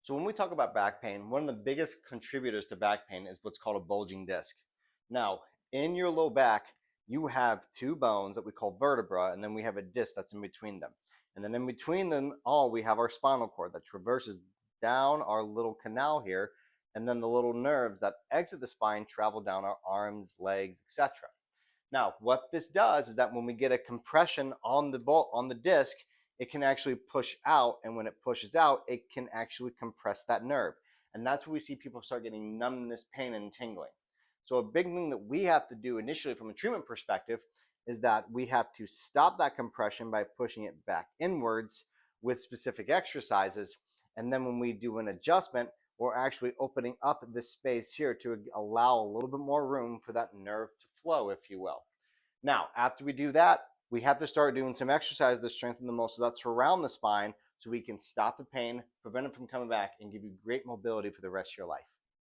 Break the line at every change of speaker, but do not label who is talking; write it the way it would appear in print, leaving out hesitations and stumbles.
So when we talk about back pain, one of the biggest contributors to back pain is what's called a bulging disc. Now, in your low back, you have two bones that we call vertebra, and then we have a disc that's in between them. And then in between them all, we have our spinal cord that traverses down our little canal here, and then the little nerves that exit the spine travel down our arms, legs, etc. Now, what this does is that when we get a compression on the disc, it can actually push out, and when it pushes out, it can actually compress that nerve. And that's where we see people start getting numbness, pain, and tingling. So a big thing that we have to do initially from a treatment perspective is that we have to stop that compression by pushing it back inwards with specific exercises. And then when we do an adjustment, we're actually opening up this space here to allow a little bit more room for that nerve to flow, if you will. Now, after we do that, we have to start doing some exercise to strengthen the muscles that surround the spine so we can stop the pain, prevent it from coming back, and give you great mobility for the rest of your life.